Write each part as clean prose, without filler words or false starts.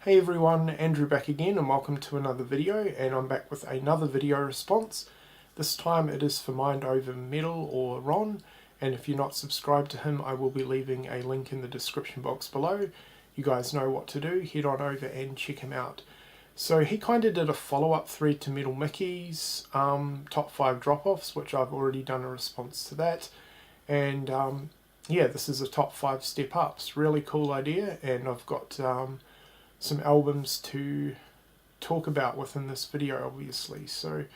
Hey everyone, Andrew back again and welcome to another video, and I'm back with another video response. This time it is for Mind Over Metal or Ron, and if you're not subscribed to him I will be leaving a link in the description box below. You guys know what to do, head on over and check him out. So he kind of did a follow-up thread to Metal Mickey's top 5 drop-offs, which I've already done a response to that, and yeah, this is a top 5 step-ups. Really cool idea, and I've got some albums to talk about within this video, obviously. So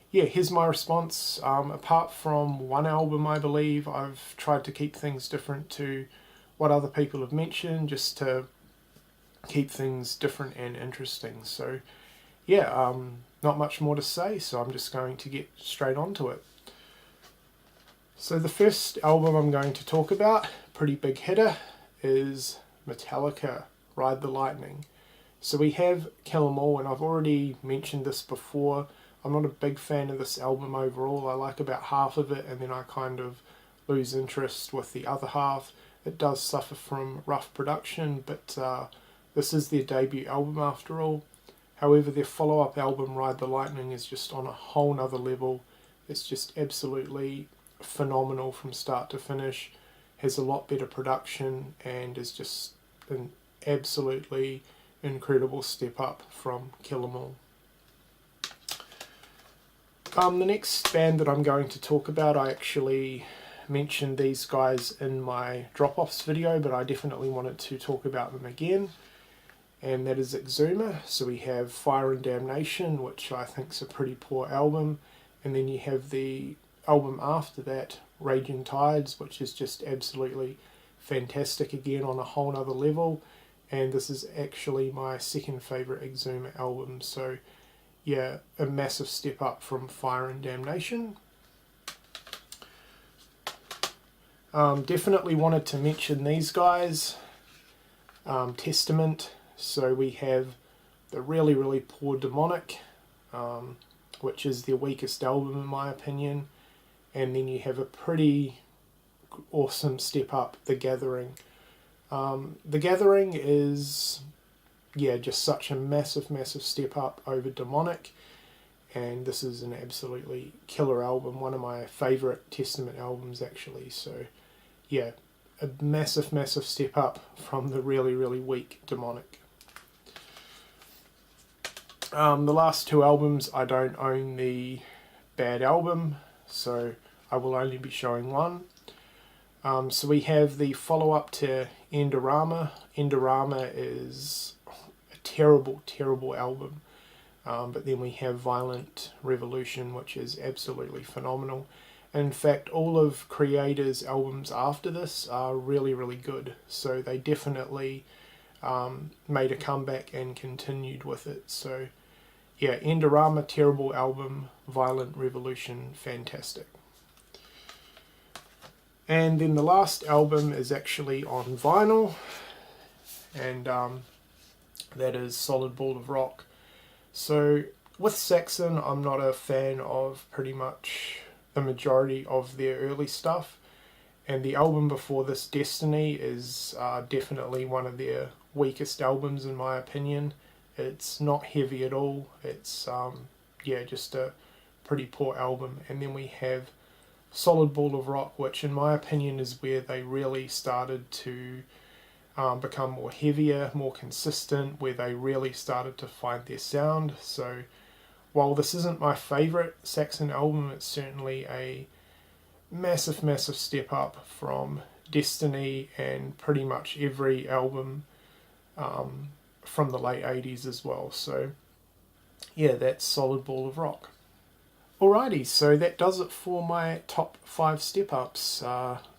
yeah, here's my response. Apart from one album, I believe, I've tried to keep things different to what other people have mentioned, just to keep things different and interesting. So yeah, not much more to say, so I'm just going to get straight onto it. So the first album I'm going to talk about, pretty big hitter, is Metallica, Ride the Lightning. So we have Kill 'Em All, and I've already mentioned this before. I'm not a big fan of this album overall. I like about half of it and then I kind of lose interest with the other half. It does suffer from rough production, but this is their debut album after all. However, their follow-up album Ride the Lightning is just on a whole nother level. It's just absolutely phenomenal from start to finish. Has a lot better production and is just an absolutely incredible step up from Kill 'Em All. The next band that I'm going to talk about, I actually mentioned these guys in my drop-offs video, but I definitely wanted to talk about them again, and that is Exuma. So we have Fire and Damnation, which I think is a pretty poor album, and then you have the album after that, Raging Tides, which is just absolutely fantastic again on a whole nother level, and this is actually my second favourite Exuma album. So yeah, a massive step up from Fire and Damnation. Definitely wanted to mention these guys, Testament. So we have the really poor Demonic, which is their weakest album in my opinion, and then you have a pretty awesome step up, The Gathering. The Gathering is, yeah, just such a massive step up over Demonic, and this is an absolutely killer album, one of my favourite Testament albums actually. So yeah, a massive step up from the really weak Demonic. The last two albums, I don't own the bad album, so I will only be showing one. So we have the follow-up to Endorama. Endorama is a terrible album, but then we have Violent Revolution, which is absolutely phenomenal. In fact, all of Kreator's albums after this are really good, so they definitely made a comeback and continued with it. So yeah, Endorama, terrible album, Violent Revolution, fantastic. And then the last album is actually on vinyl, and that is Solid Ball of Rock. So with Saxon, I'm not a fan of pretty much the majority of their early stuff, and the album before this, Destiny, is definitely one of their weakest albums in my opinion. It's not heavy at all. It's yeah, just a pretty poor album. And then we have Solid Ball of Rock, which in my opinion is where they really started to become more heavier, more consistent, where they really started to find their sound. So while this isn't my favourite Saxon album, it's certainly a massive step up from Destiny and pretty much every album from the late 80s as well. So yeah, that's Solid Ball of Rock. Alrighty, so that does it for my top 5 step-ups.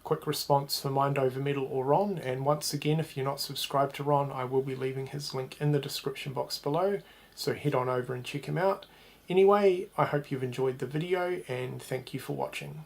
Quick response for Mind Over Metal or Ron, and once again, if you're not subscribed to Ron, I will be leaving his link in the description box below, so head on over and check him out. Anyway, I hope you've enjoyed the video, and thank you for watching.